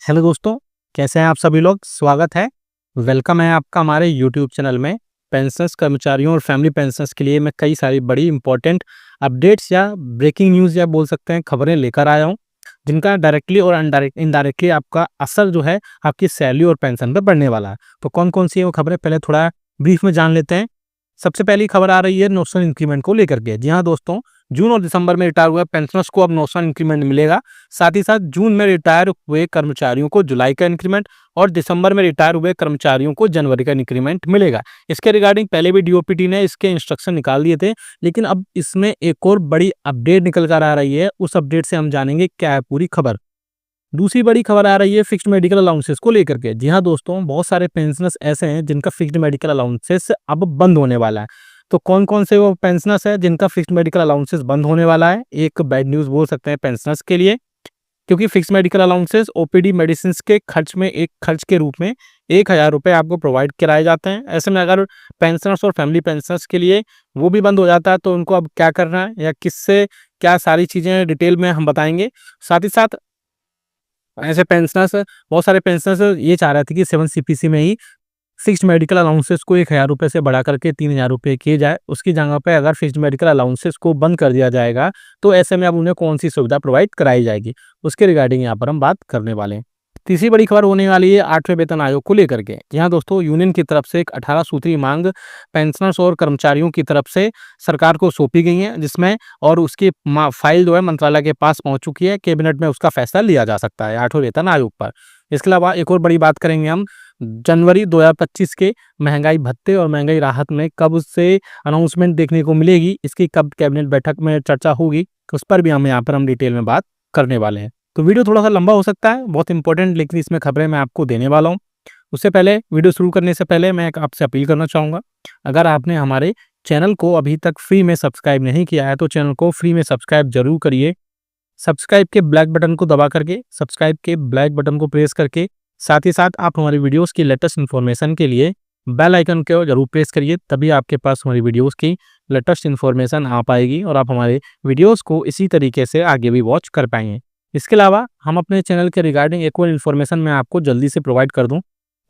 Hello दोस्तों, कैसे हैं आप सभी लोग? स्वागत है, वेलकम है आपका हमारे यूट्यूब चैनल में। पेंशनर्स कर्मचारियों और फैमिली पेंशनर्स के लिए मैं कई सारी बड़ी इंपॉर्टेंट अपडेट्स या ब्रेकिंग न्यूज़ या बोल सकते हैं खबरें लेकर आया हूँ, जिनका डायरेक्टली और इनडायरेक्टली आपका असर जो है आपकी सैलरी और पेंशन पे पड़ने वाला है। तो कौन-कौन सी है वो खबरें पहले थोड़ा ब्रीफ में जान लेते हैं। सबसे पहली खबर आ रही है नौशल इंक्रीमेंट को लेकर के। जी हाँ दोस्तों, जून और दिसंबर में रिटायर हुए पेंशनर्स को अब नौशल इंक्रीमेंट मिलेगा। साथ ही साथ जून में रिटायर हुए कर्मचारियों को जुलाई का इंक्रीमेंट और दिसंबर में रिटायर हुए कर्मचारियों को जनवरी का इंक्रीमेंट मिलेगा। इसके रिगार्डिंग पहले भी डीओपीटी ने इसके इंस्ट्रक्शन निकाल दिए थे, लेकिन अब इसमें एक और बड़ी अपडेट निकल कर आ रही है। उस अपडेट से हम जानेंगे क्या है पूरी खबर। दूसरी बड़ी खबर आ रही है फिक्स्ड मेडिकल अलाउंसेस को लेकर के। जी हाँ दोस्तों, बहुत सारे पेंशनर्स ऐसे हैं जिनका फिक्स्ड मेडिकल अलाउंसेस अब बंद होने वाला है। तो कौन-कौन से वो पेंशनर्स हैं जिनका फिक्स्ड मेडिकल अलाउंसेस बंद होने वाला है? एक बैड न्यूज़ बोल सकते हैं पेंशनर्स के लिए, क्योंकि fixed medical allowances OPD medicines के खर्च में एक खर्च के रूप में ₹1000 आपको प्रोवाइड कराए जाते हैं। ऐसे में अगर पेंशनर्स और फैमिली पेंशनर्स के लिए वो भी बंद हो जाता है तो उनको अब क्या करना है या किससे क्या सारी चीज़ें डिटेल में हम बताएँगे। साथ ही साथ ऐसे पेंशनर्स बहुत सारे पेंशनर्स ये चाह रहे थे कि 7 सीपीसी में ही फिक्स्ड मेडिकल अलाउंसेस को ₹1000 से बढ़ा करके ₹3000 किए जाए। उसकी जगह पे अगर फिक्स्ड मेडिकल अलाउंसेस को बंद कर दिया जाएगा, तो ऐसे में अब उन्हें कौन-सी सुविधा प्रोवाइड कराई जाएगी, उसके रिगार्डिंग यहाँ पर हम बात करने वाले हैं। तीसरी बड़ी खबर होने वाली है 8वें वेतन आयोग को लेकर के। जी हाँ दोस्तों, यूनियन की तरफ से एक 18 सूत्री मांग पेंशनर्स और कर्मचारियों की तरफ से सरकार को सौंपी गई है, जिसमें और उसकी फाइल जो है मंत्रालय के पास पहुंच चुकी है। कैबिनेट में उसका फैसला लिया जा सकता है 8वें वेतन आयोग पर। इसके अलावा एक और बड़ी बात करेंगे हम जनवरी 2025 के महंगाई भत्ते और महंगाई राहत में कब से अनाउंसमेंट देखने को मिलेगी, इसकी कब कैबिनेट बैठक में चर्चा होगी, उस पर भी हम यहाँ पर डिटेल में बात करने वाले हैं। तो वीडियो थोड़ा-सा लंबा हो सकता है, बहुत इंपॉर्टेंट लेकिन इसमें खबरें मैं आपको देने वाला हूँ। उससे पहले वीडियो शुरू करने से पहले मैं एक आपसे अपील करना चाहूँगा, अगर आपने हमारे चैनल को अभी तक फ्री में सब्सक्राइब नहीं किया है, तो चैनल को फ्री में सब्सक्राइब ज़रूर करिए। सब्सक्राइब के ब्लैक बटन को दबा करके, सब्सक्राइब के ब्लैक बटन को प्रेस करके, साथ ही साथ आप हमारी वीडियोज़ की लेटेस्ट इन्फॉर्मेशन के लिए बेल आइकन को ज़रूर प्रेस करिए, तभी आपके पास हमारी वीडियोज़ की लेटेस्ट इन्फॉर्मेशन आ पाएगी और आप हमारे वीडियोज़ को इसी तरीके से आगे भी वॉच कर पाएँगे। इसके अलावा हम अपने चैनल के रिगार्डिंग एक और इन्फॉर्मेशन मैं आपको जल्दी से प्रोवाइड कर दूँ।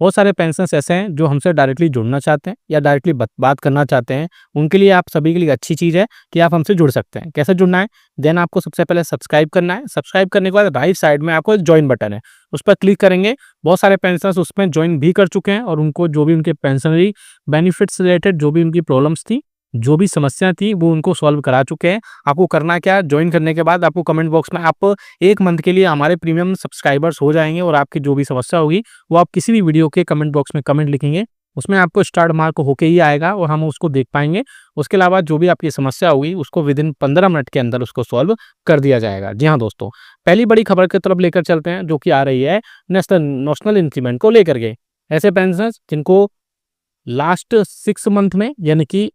बहुत सारे पेंशनर्स ऐसे हैं जो हमसे डायरेक्टली जुड़ना चाहते हैं या डायरेक्टली बात करना चाहते हैं। उनके लिए आप सभी के लिए अच्छी चीज़ है कि आप हमसे जुड़ सकते हैं। कैसे जुड़ना है? देन आपको सबसे पहले सब्सक्राइब करना है। सब्सक्राइब करने के बाद राइट साइड में आपको जॉइन बटन है, उस पर क्लिक करेंगे। बहुत सारे पेंशनर्स उसमें जॉइन भी कर चुके हैं और उनको जो भी उनके पेंशनरी बेनिफिट्स रिलेटेड जो भी उनकी प्रॉब्लम्स थी, जो भी समस्या थी, वो उनको सॉल्व करा चुके हैं। आपको करना क्या है, जॉइन करने के बाद आपको कमेंट बॉक्स में आप 1 मंथ के लिए हमारे प्रीमियम सब्सक्राइबर्स हो जाएँगे और आपकी जो भी समस्या होगी, वो आप किसी भी वीडियो के कमेंट बॉक्स में कमेंट लिखेंगे। उसमें आपको स्टार मार्क होके ही आएगा और हम उसको देख पाएँगे। उसके अलावा जो भी आपकी समस्या होगी, उसको विदिन 15 मिनट के अंदर उसको सॉल्व कर दिया जाएगा। जी हाँ दोस्तों, पहली बड़ी खबर की तरफ लेकर चलते हैं, जो कि आ रही है नेशनल इंक्रीमेंट को लेकर के। ऐसे पेंशनर्स जिनको लास्ट 6 मंथ में, यानी कि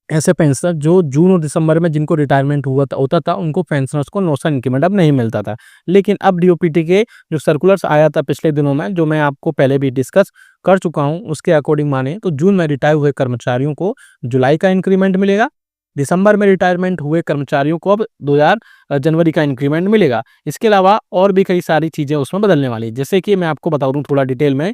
ऐसे पेंशनर जो जून और दिसंबर में जिनको रिटायरमेंट होता था, उनको पेंशनर्स को नौशल इंक्रीमेंट अब नहीं मिलता था। लेकिन अब डीओपीटी के जो सर्कुलर्स आया था पिछले दिनों में, जो मैं आपको पहले भी डिस्कस कर चुका हूं, उसके अकॉर्डिंग माने तो जून में रिटायर हुए कर्मचारियों को जुलाई का इंक्रीमेंट मिलेगा। दिसंबर में रिटायरमेंट हुए कर्मचारियों को अब 2000 जनवरी का इंक्रीमेंट मिलेगा। इसके अलावा और भी कई सारी चीज़ें उसमें बदलने वाली है। जैसे कि मैं आपको बता दूं थोड़ा डिटेल में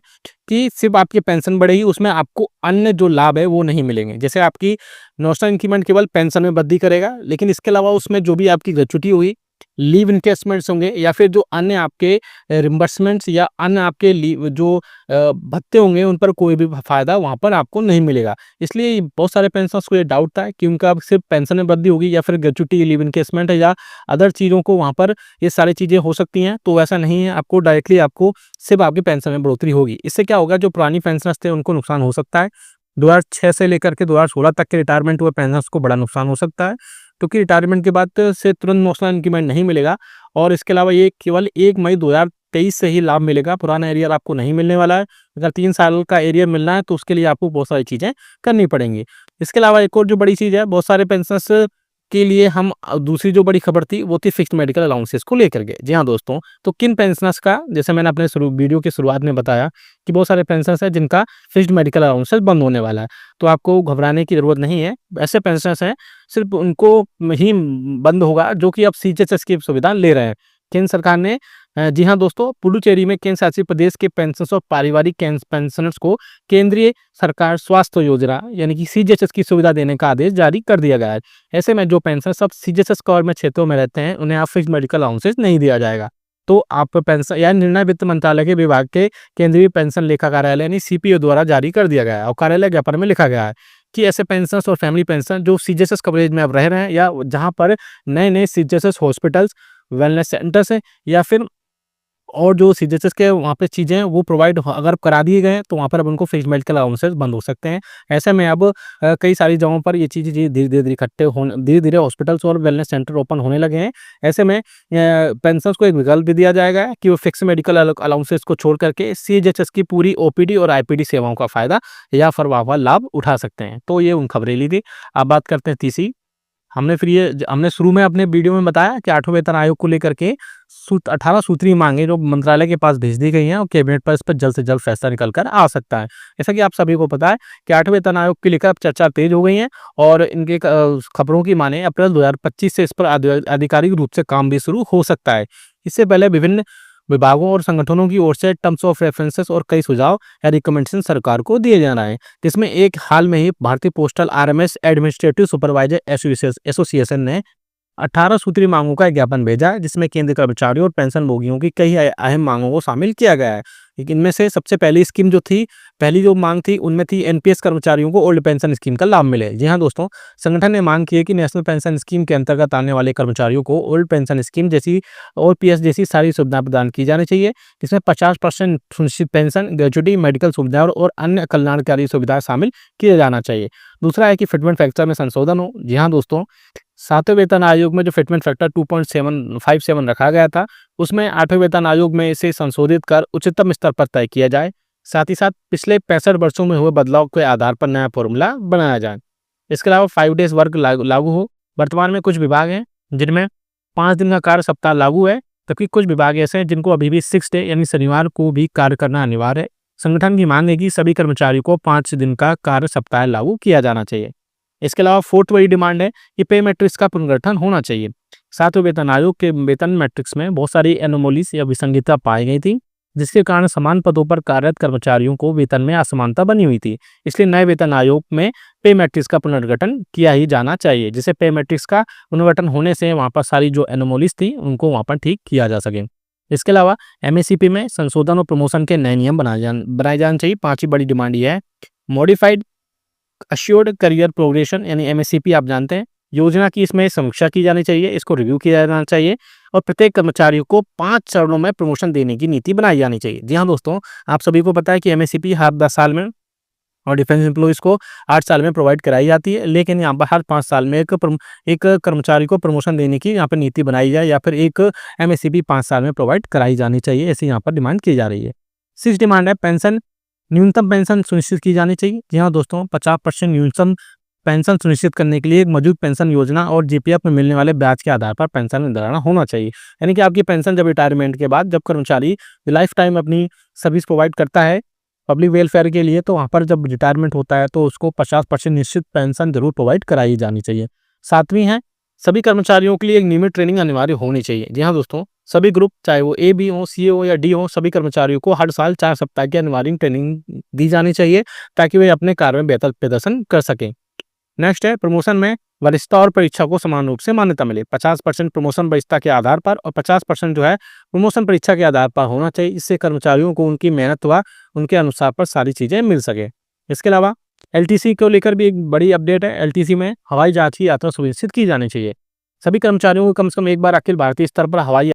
कि सिर्फ आपकी पेंशन बढ़ेगी, उसमें आपको अन्य जो लाभ है वो नहीं मिलेंगे। जैसे आपकी नौशल इंक्रीमेंट केवल पेंशन में वृद्धि करेगा, लेकिन इसके अलावा उसमें जो भी आपकी ग्रेच्युटी हुई, लीव इनकेसमेंट्स होंगे या फिर जो अन्य आपके रिम्बर्समेंट्स या अन्य आपके लीव जो भत्ते होंगे, उन पर कोई भी फ़ायदा वहाँ पर आपको नहीं मिलेगा। इसलिए बहुत सारे पेंशनर्स को ये डाउट था कि उनका अब सिर्फ पेंशन में वृद्धि होगी या फिर ग्रेच्युटी, लीव इनकेसमेंट या अदर चीज़ों को वहाँ पर ये सारी चीज़ें हो सकती हैं। तो वैसा नहीं है, आपको डायरेक्टली आपको सिर्फ आपकी पेंशन में बढ़ोतरी होगी। इससे क्या होगा, जो पुरानी पेंशनर्स थे उनको नुकसान हो सकता है। 2006 से लेकर के 2016 तक के रिटायरमेंट हुए पेंशनर्स को बड़ा नुकसान हो सकता है, क्योंकि रिटायरमेंट के बाद से तुरंत नौशल इंक्रीमेंट नहीं मिलेगा और इसके अलावा ये केवल 1 मई 2023 से ही लाभ मिलेगा। पुराना एरियर आपको नहीं मिलने वाला है। अगर 3 साल का एरियर मिलना है तो उसके लिए आपको बहुत सारी चीज़ें करनी पड़ेंगी। इसके अलावा एक और जो बड़ी चीज़ है, बहुत सारे पेंशनर्स के लिए हम दूसरी जो बड़ी खबर थी वो थी फिक्स्ड मेडिकल अलाउंसेस को लेकर के। जी हाँ दोस्तों, तो किन पेंशनर्स का, जैसे मैंने अपने वीडियो की शुरुआत में बताया कि बहुत सारे पेंशनर्स हैं जिनका फिक्स्ड मेडिकल अलाउंसेस बंद होने वाला है, तो आपको घबराने की ज़रूरत नहीं है। ऐसे पेंशनर्स हैं सिर्फ उनको ही बंद होगा जो कि अब सीजीएचएस की सुविधा ले रहे हैं। केंद्र सरकार ने जी हाँ दोस्तों, पुडुचेरी में केंद्र शासित प्रदेश के पेंशनर्स और पारिवारिक पेंशनर्स को केंद्रीय सरकार स्वास्थ्य योजना यानी कि सीजीएचएस की सुविधा देने का आदेश जारी कर दिया गया है। ऐसे में जो पेंशनर सब सीजीएचएस कवर में क्षेत्रों में रहते हैं, उन्हें आप फिक्स्ड मेडिकल अलाउंसेस नहीं दिया जाएगा। तो आप पेंशन या निर्णय वित्त मंत्रालय के विभाग के केंद्रीय पेंशन लेखा कार्यालय यानी सीपीओ द्वारा जारी कर दिया गया है और कार्यालय ज्ञापन में लिखा गया है कि ऐसे पेंशनर्स और फैमिली पेंशन जो सीजीएचएस कवरेज में अब रह रहे हैं या जहां पर नए सीजीएचएस हॉस्पिटल्स, वेलनेस सेंटर्स हैं या फिर और जो सीजीएचएस के वहाँ पे चीज़ें हैं वो प्रोवाइड अगर करा दिए गए हैं, तो वहाँ पर अब उनको फिक्स्ड मेडिकल अलाउंसेस बंद हो सकते हैं। ऐसे में अब कई सारी जगहों पर ये चीज़ें धीरे-धीरे इकट्ठे होने धीरे-धीरे हॉस्पिटल्स और वेलनेस सेंटर ओपन होने लगे हैं। ऐसे में पेंशनर्स को एक विकल्प भी दिया जाएगा कि वो फिक्स्ड मेडिकल अलाउंसेस को छोड़ करके सीजीएचएस की पूरी ओपीडी और आईपीडी सेवाओं का फ़ायदा या फिर वह लाभ उठा सकते हैं। तो ये उन खबरें ली थी। अब बात करते हैं तीसरी। हमने शुरू में अपने वीडियो में बताया कि 8वें वेतन आयोग को लेकर के 18 सूत्रीय मांगे जो मंत्रालय के पास भेज दी गई हैं और कैबिनेट पर इस पर जल्द से जल्द फैसला निकल कर आ सकता है। जैसा कि आप सभी को पता है कि 8वें वेतन आयोग को लेकर अब चर्चा तेज हो गई है और इनके खबरों की माने अप्रैल 2025 से इस पर आधिकारिक रूप से काम भी शुरू हो सकता है। इससे पहले विभिन्न विभागों और संगठनों की ओर से टर्म्स ऑफ रेफरेंसेस और कई सुझाव या रिकमेंडेशन सरकार को दिए जा रहे हैं, जिसमें एक हाल में ही भारतीय postal RMS administrative supervisor association ने 18 सूत्रीय मांगों का एक ज्ञापन भेजा है, जिसमें केंद्र कर्मचारियों और पेंशन भोगियों की कई अहम मांगों को शामिल किया गया है। लेकिन इनमें से सबसे पहली जो मांग थी उनमें थी एनपीएस कर्मचारियों को ओल्ड पेंशन स्कीम का लाभ मिले। जी हाँ दोस्तों, संगठन ने मांग की है कि नेशनल पेंशन स्कीम के अंतर्गत आने वाले कर्मचारियों को ओल्ड पेंशन स्कीम जैसी और पीएस जैसी सारी सुविधाएं प्रदान की जानी चाहिए, जिसमें 50% सुनिश्चित पेंशन, ग्रेच्युटी, मेडिकल सुविधाएं और अन्य कल्याणकारी सुविधाएं शामिल किया जाना चाहिए। दूसरा है कि फिटमेंट फैक्टर में संशोधन हो। जी हाँ दोस्तों, 7वें वेतन आयोग में जो फिटमेंट फैक्टर 2.757 रखा गया था, उसमें 8वें वेतन आयोग में इसे संशोधित कर उच्चतम स्तर पर तय किया जाए। साथ ही साथ पिछले 65 वर्षों में हुए बदलाव के आधार पर नया फॉर्मूला बनाया जाए। इसके अलावा 5 डेज वर्क लागू हो। वर्तमान में कुछ विभाग हैं जिनमें 5 दिन का कार्य सप्ताह लागू है, जबकि कुछ विभाग ऐसे हैं जिनको अभी भी 6 डे यानी शनिवार को भी कार्य करना अनिवार्य है। संगठन की मांग है कि सभी कर्मचारियों को 5 दिन का कार्य सप्ताह लागू किया जाना चाहिए। इसके अलावा 4th बड़ी डिमांड है कि पे मैट्रिक्स का पुनर्गठन होना चाहिए। 7वें वेतन आयोग के वेतन मैट्रिक्स में बहुत सारी एनोमोलीज या विसंगतता पाई गई थी, जिसके कारण समान पदों पर कार्यरत कर्मचारियों को वेतन में असमानता बनी हुई थी। इसलिए नए वेतन आयोग में पे मैट्रिक्स का पुनर्गठन किया ही जाना चाहिए, जिससे पे मैट्रिक्स का पुनर्गठन होने से वहाँ पर सारी जो एनोमोलीज थी उनको वहाँ पर ठीक किया जा सके। इसके अलावा एमएससीपी में संशोधन और प्रमोशन के नए नियम बनाए जाने चाहिए। 5वीं बड़ी डिमांड यह है मॉडिफाइड अश्योर्ड करियर प्रोग्रेशन यानी एमएससीपी आप जानते हैं, योजना की इसमें समीक्षा की जानी चाहिए, इसको रिव्यू किया जाना चाहिए और प्रत्येक कर्मचारियों को 5 चरणों में प्रमोशन देने की नीति बनाई जानी चाहिए। जी हाँ दोस्तों, आप सभी को पता है कि एमएससीपी हर 10 साल में और डिफेंस एम्प्लॉइज़ को 8 साल में प्रोवाइड कराई जाती है, लेकिन यहाँ पर हर 5 साल में एक कर्मचारी को प्रमोशन देने की यहाँ पर नीति बनाई जाए या फिर एक एमएससीपी 5 साल में प्रोवाइड कराई जानी चाहिए, ऐसी यहाँ पर डिमांड की जा रही है। 6 डिमांड है पेंशन न्यूनतम पेंशन सुनिश्चित की जानी चाहिए। जी हाँ दोस्तों, 50% न्यूनतम पेंशन सुनिश्चित करने के लिए एक मौजूद पेंशन योजना और जीपीएफ में मिलने वाले ब्याज के आधार पर पेंशन निर्धारण होना चाहिए। यानी कि आपकी पेंशन जब रिटायरमेंट के बाद जब कर्मचारी लाइफ टाइम अपनी सर्विस प्रोवाइड करता है पब्लिक वेलफेयर के लिए, तो वहाँ पर जब रिटायरमेंट होता है तो उसको 50% निश्चित पेंशन जरूर प्रोवाइड कराई जानी चाहिए। 7वीं है सभी कर्मचारियों के लिए एक नियमित ट्रेनिंग अनिवार्य होनी चाहिए। जी हाँ दोस्तों, सभी ग्रुप चाहे वो ए बी हो, सी हो या डी हो, सभी कर्मचारियों को हर साल 4 सप्ताह की अनिवार्य ट्रेनिंग दी जानी चाहिए ताकि वे अपने कार्य में बेहतर प्रदर्शन कर सकें। नेक्स्ट है प्रमोशन में वरिष्ठता और परीक्षा को समान रूप से मान्यता मिले। 50% प्रमोशन वरिष्ठता के आधार पर और 50% जो है प्रमोशन परीक्षा के आधार पर होना चाहिए। इससे कर्मचारियों को उनकी मेहनत व उनके अनुसार पर सारी चीज़ें मिल सके। इसके अलावा एलटीसी को लेकर भी एक बड़ी अपडेट है। एलटीसी में हवाई जहाज की यात्रा सुनिश्चित की जानी चाहिए। सभी कर्मचारियों को कम से कम एक बार अखिल भारतीय स्तर पर हवाई